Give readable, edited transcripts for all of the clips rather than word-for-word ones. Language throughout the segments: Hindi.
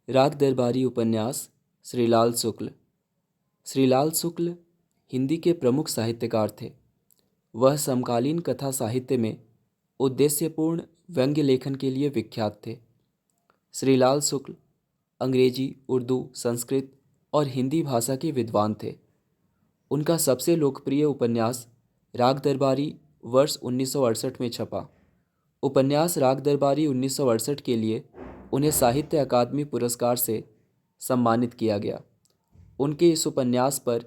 राग दरबारी उपन्यास श्रीलाल शुक्ल। श्रीलाल शुक्ल हिंदी के प्रमुख साहित्यकार थे। वह समकालीन कथा साहित्य में उद्देश्यपूर्ण व्यंग्य लेखन के लिए विख्यात थे। श्रीलाल शुक्ल अंग्रेजी, उर्दू, संस्कृत और हिंदी भाषा के विद्वान थे। उनका सबसे लोकप्रिय उपन्यास राग दरबारी वर्ष 1968 में छपा। उपन्यास राग दरबारी 1968 के लिए उन्हें साहित्य अकादमी पुरस्कार से सम्मानित किया गया। उनके इस उपन्यास पर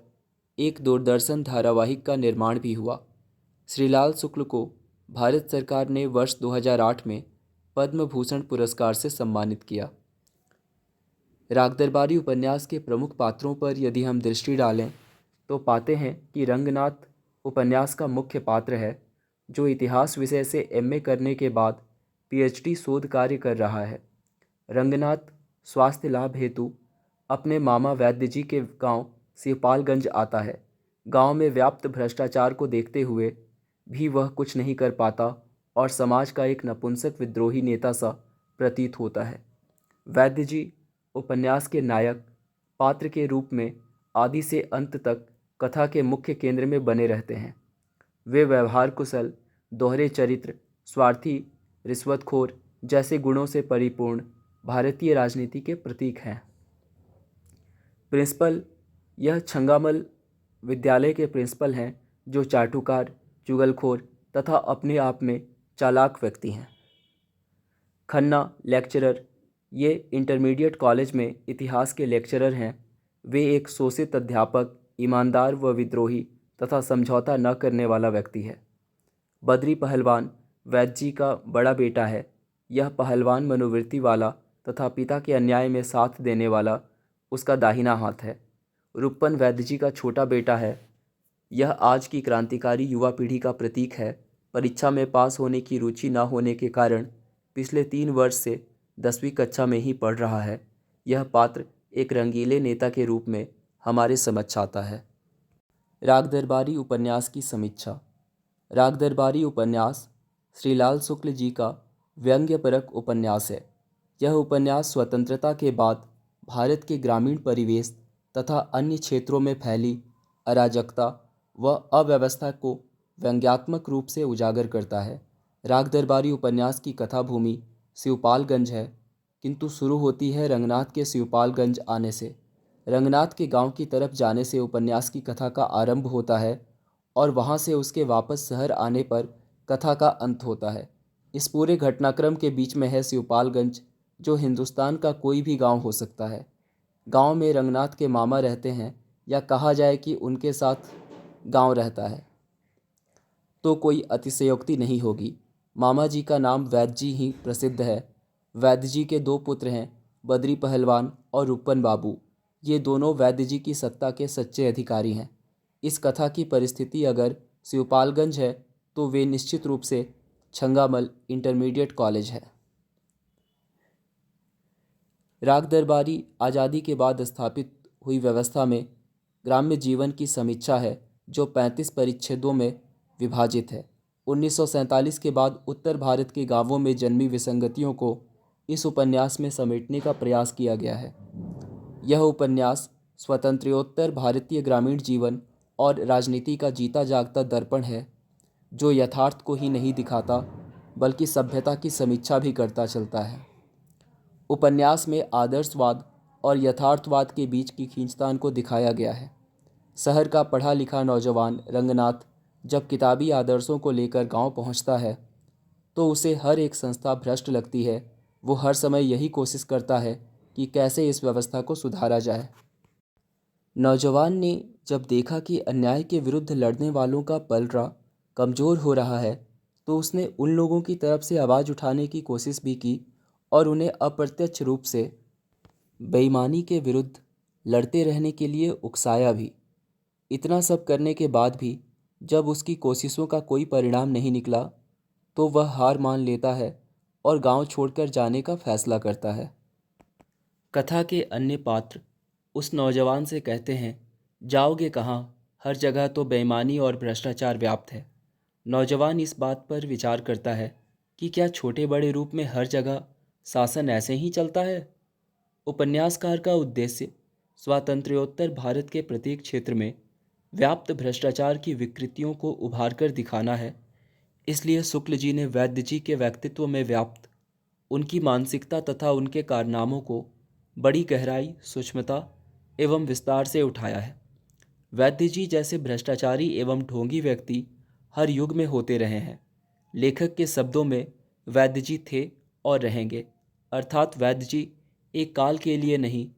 एक दूरदर्शन धारावाहिक का निर्माण भी हुआ। श्रीलाल शुक्ल को भारत सरकार ने वर्ष 2008 में पद्म भूषण पुरस्कार से सम्मानित किया। राग दरबारी उपन्यास के प्रमुख पात्रों पर यदि हम दृष्टि डालें तो पाते हैं कि रंगनाथ उपन्यास का मुख्य पात्र है, जो इतिहास विषय से एमए करने के बाद पीएचडी शोध कार्य कर रहा है। रंगनाथ स्वास्थ्य लाभ हेतु अपने मामा वैद्य जी के गांव शिवपालगंज आता है। गांव में व्याप्त भ्रष्टाचार को देखते हुए भी वह कुछ नहीं कर पाता और समाज का एक नपुंसक विद्रोही नेता सा प्रतीत होता है। वैद्य जी उपन्यास के नायक पात्र के रूप में आदि से अंत तक कथा के मुख्य केंद्र में बने रहते हैं। वे व्यवहार कुशल, दोहरे चरित्र, स्वार्थी, रिश्वतखोर जैसे गुणों से परिपूर्ण भारतीय राजनीति के प्रतीक हैं। प्रिंसिपल यह छंगामल विद्यालय के प्रिंसिपल हैं, जो चाटुकार, चुगलखोर तथा अपने आप में चालाक व्यक्ति हैं। खन्ना लेक्चरर ये इंटरमीडिएट कॉलेज में इतिहास के लेक्चरर हैं। वे एक शोषित अध्यापक, ईमानदार व विद्रोही तथा समझौता न करने वाला व्यक्ति है। बद्री पहलवान वैद्य जी का बड़ा बेटा है। यह पहलवान मनोवृत्ति वाला तथा पिता के अन्याय में साथ देने वाला उसका दाहिना हाथ है। रुपन वैद्य जी का छोटा बेटा है। यह आज की क्रांतिकारी युवा पीढ़ी का प्रतीक है। परीक्षा में पास होने की रुचि न होने के कारण पिछले 3 वर्ष से 10वीं कक्षा में ही पढ़ रहा है। यह पात्र एक रंगीले नेता के रूप में हमारे समक्ष आता है। राग दरबारी उपन्यास की समीक्षा। राग दरबारी उपन्यास श्रीलाल शुक्ल जी का व्यंग्यपरक उपन्यास है। यह उपन्यास स्वतंत्रता के बाद भारत के ग्रामीण परिवेश तथा अन्य क्षेत्रों में फैली अराजकता व अव्यवस्था को व्यंग्यात्मक रूप से उजागर करता है। राग दरबारी उपन्यास की कथा भूमि शिवपालगंज है, किंतु शुरू होती है रंगनाथ के शिवपालगंज आने से। रंगनाथ के गांव की तरफ जाने से उपन्यास की कथा का आरंभ होता है और वहां से उसके वापस शहर आने पर कथा का अंत होता है। इस पूरे घटनाक्रम के बीच में है शिवपालगंज, जो हिंदुस्तान का कोई भी गांव हो सकता है। गांव में रंगनाथ के मामा रहते हैं, या कहा जाए कि उनके साथ गांव रहता है, तो कोई अतिशयोक्ति नहीं होगी। मामा जी का नाम वैद्य जी ही प्रसिद्ध है। वैद्य जी के 2 पुत्र हैं, बद्री पहलवान और रूपन बाबू। ये दोनों वैद्य जी की सत्ता के सच्चे अधिकारी हैं। इस कथा की परिस्थिति अगर शिवपालगंज है तो वे निश्चित रूप से छंगामल इंटरमीडिएट कॉलेज है। राग दरबारी आज़ादी के बाद स्थापित हुई व्यवस्था में ग्राम्य जीवन की समीक्षा है, जो 35 परिच्छेदों में विभाजित है। 1947 के बाद उत्तर भारत के गांवों में जन्मी विसंगतियों को इस उपन्यास में समेटने का प्रयास किया गया है। यह उपन्यास स्वतंत्रोत्तर भारतीय ग्रामीण जीवन और राजनीति का जीता जागता दर्पण है, जो यथार्थ को ही नहीं दिखाता बल्कि सभ्यता की समीक्षा भी करता चलता है। उपन्यास में आदर्शवाद और यथार्थवाद के बीच की खींचतान को दिखाया गया है। शहर का पढ़ा लिखा नौजवान रंगनाथ जब किताबी आदर्शों को लेकर गांव पहुंचता है तो उसे हर एक संस्था भ्रष्ट लगती है। वो हर समय यही कोशिश करता है कि कैसे इस व्यवस्था को सुधारा जाए। नौजवान ने जब देखा कि अन्याय के विरुद्ध लड़ने वालों का पलड़ा कमज़ोर हो रहा है, तो उसने उन लोगों की तरफ से आवाज़ उठाने की कोशिश भी की और उन्हें अप्रत्यक्ष रूप से बेईमानी के विरुद्ध लड़ते रहने के लिए उकसाया भी। इतना सब करने के बाद भी जब उसकी कोशिशों का कोई परिणाम नहीं निकला, तो वह हार मान लेता है और गांव छोड़कर जाने का फैसला करता है। कथा के अन्य पात्र उस नौजवान से कहते हैं, जाओगे कहाँ? हर जगह तो बेईमानी और भ्रष्टाचार व्याप्त है। नौजवान इस बात पर विचार करता है कि क्या छोटे बड़े रूप में हर जगह शासन ऐसे ही चलता है? उपन्यासकार का उद्देश्य स्वातंत्र्योत्तर भारत के प्रत्येक क्षेत्र में व्याप्त भ्रष्टाचार की विकृतियों को उभार कर दिखाना है। इसलिए शुक्ल जी ने वैद्य जी के व्यक्तित्व में व्याप्त उनकी मानसिकता तथा उनके कारनामों को बड़ी गहराई, सूक्ष्मता एवं विस्तार से उठाया है। वैद्य जी जैसे भ्रष्टाचारी एवं ढोंगी व्यक्ति हर युग में होते रहे हैं। लेखक के शब्दों में वैद्य जी थे और रहेंगे, अर्थात वैद्य जी एक काल के लिए नहीं,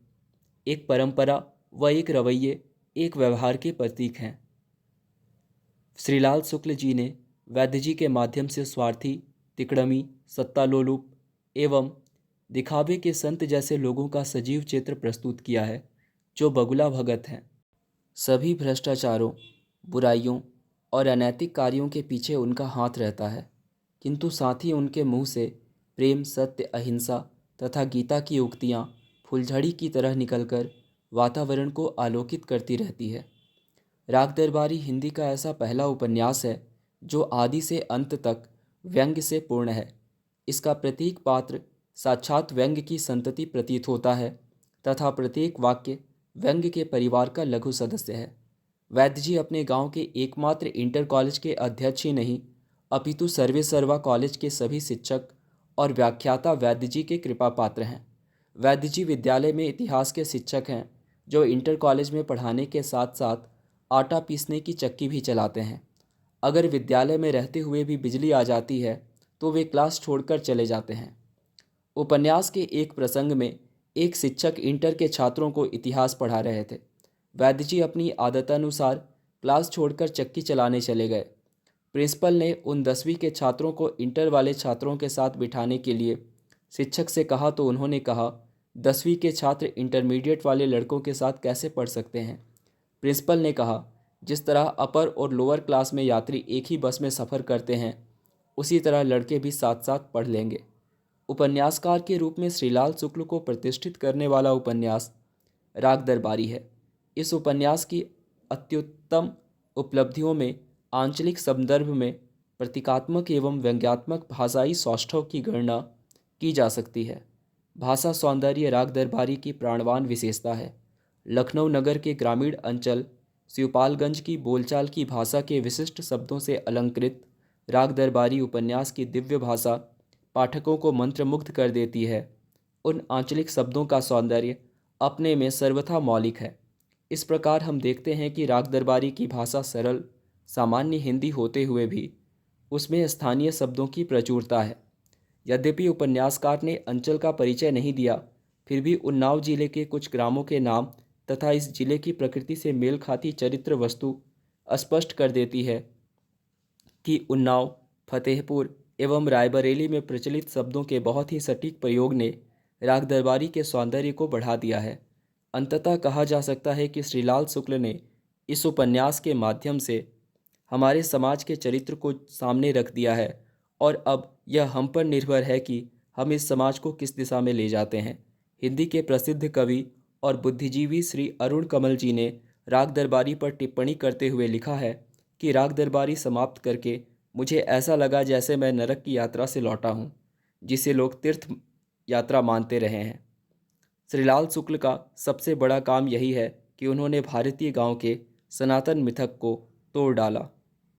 एक परंपरा व एक रवैये, एक व्यवहार के प्रतीक हैं। श्रीलाल शुक्ल जी ने वैद्य जी के माध्यम से स्वार्थी, तिकड़मी, सत्तालोलुप एवं दिखावे के संत जैसे लोगों का सजीव चित्र प्रस्तुत किया है, जो बगुला भगत हैं। सभी भ्रष्टाचारों, बुराइयों और अनैतिक कार्यों के पीछे उनका हाथ रहता है, किंतु साथ ही उनके मुंह से प्रेम, सत्य, अहिंसा तथा गीता की उक्तियाँ फुलझड़ी की तरह निकलकर वातावरण को आलोकित करती रहती है। राग दरबारी हिंदी का ऐसा पहला उपन्यास है जो आदि से अंत तक व्यंग्य से पूर्ण है। इसका प्रत्येक पात्र साक्षात व्यंग्य की संतति प्रतीत होता है तथा प्रत्येक वाक्य व्यंग्य के परिवार का लघु सदस्य है। वैद्य जी अपने गांव के एकमात्र इंटर कॉलेज के अध्यक्ष ही नहीं, अपितु सर्वे सर्वा कॉलेज के सभी शिक्षक और व्याख्याता वैद्य जी के कृपा पात्र हैं। वैद्य जी विद्यालय में इतिहास के शिक्षक हैं, जो इंटर कॉलेज में पढ़ाने के साथ साथ आटा पीसने की चक्की भी चलाते हैं। अगर विद्यालय में रहते हुए भी बिजली आ जाती है तो वे क्लास छोड़कर चले जाते हैं। उपन्यास के एक प्रसंग में एक शिक्षक इंटर के छात्रों को इतिहास पढ़ा रहे थे। वैद्य जी अपनी आदतानुसार क्लास छोड़कर चक्की चलाने चले गए। प्रिंसिपल ने उन 10वीं के छात्रों को इंटर वाले छात्रों के साथ बिठाने के लिए शिक्षक से कहा तो उन्होंने कहा, 10वीं के छात्र इंटरमीडिएट वाले लड़कों के साथ कैसे पढ़ सकते हैं। प्रिंसिपल ने कहा, जिस तरह अपर और लोअर क्लास में यात्री एक ही बस में सफ़र करते हैं, उसी तरह लड़के भी साथ साथ पढ़ लेंगे। उपन्यासकार के रूप में श्रीलाल शुक्ल को प्रतिष्ठित करने वाला उपन्यास राग दरबारी है। इस उपन्यास की अत्युत्तम उपलब्धियों में आंचलिक संदर्भ में प्रतीकात्मक एवं व्यंग्यात्मक भाषाई सौष्ठव की गणना की जा सकती है। भाषा सौंदर्य राग दरबारी की प्राणवान विशेषता है। लखनऊ नगर के ग्रामीण अंचल शिवपालगंज की बोलचाल की भाषा के विशिष्ट शब्दों से अलंकृत राग दरबारी उपन्यास की दिव्य भाषा पाठकों को मंत्रमुग्ध कर देती है। उन आंचलिक शब्दों का सौंदर्य अपने में सर्वथा मौलिक है। इस प्रकार हम देखते हैं कि राग दरबारी की भाषा सरल सामान्य हिंदी होते हुए भी उसमें स्थानीय शब्दों की प्रचुरता है। यद्यपि उपन्यासकार ने अंचल का परिचय नहीं दिया, फिर भी उन्नाव जिले के कुछ ग्रामों के नाम तथा इस जिले की प्रकृति से मेल खाती चरित्र वस्तु स्पष्ट कर देती है कि उन्नाव, फतेहपुर एवं रायबरेली में प्रचलित शब्दों के बहुत ही सटीक प्रयोग ने राग दरबारी के सौंदर्य को बढ़ा दिया है। अंततः कहा जा सकता है कि श्रीलाल शुक्ल ने इस उपन्यास के माध्यम से हमारे समाज के चरित्र को सामने रख दिया है और अब यह हम पर निर्भर है कि हम इस समाज को किस दिशा में ले जाते हैं। हिंदी के प्रसिद्ध कवि और बुद्धिजीवी श्री अरुण कमल जी ने राग दरबारी पर टिप्पणी करते हुए लिखा है कि राग दरबारी समाप्त करके मुझे ऐसा लगा जैसे मैं नरक की यात्रा से लौटा हूँ, जिसे लोग तीर्थ यात्रा मानते रहे हैं। श्रीलाल शुक्ल का सबसे बड़ा काम यही है कि उन्होंने भारतीय गांव के सनातन मिथक को तोड़ डाला।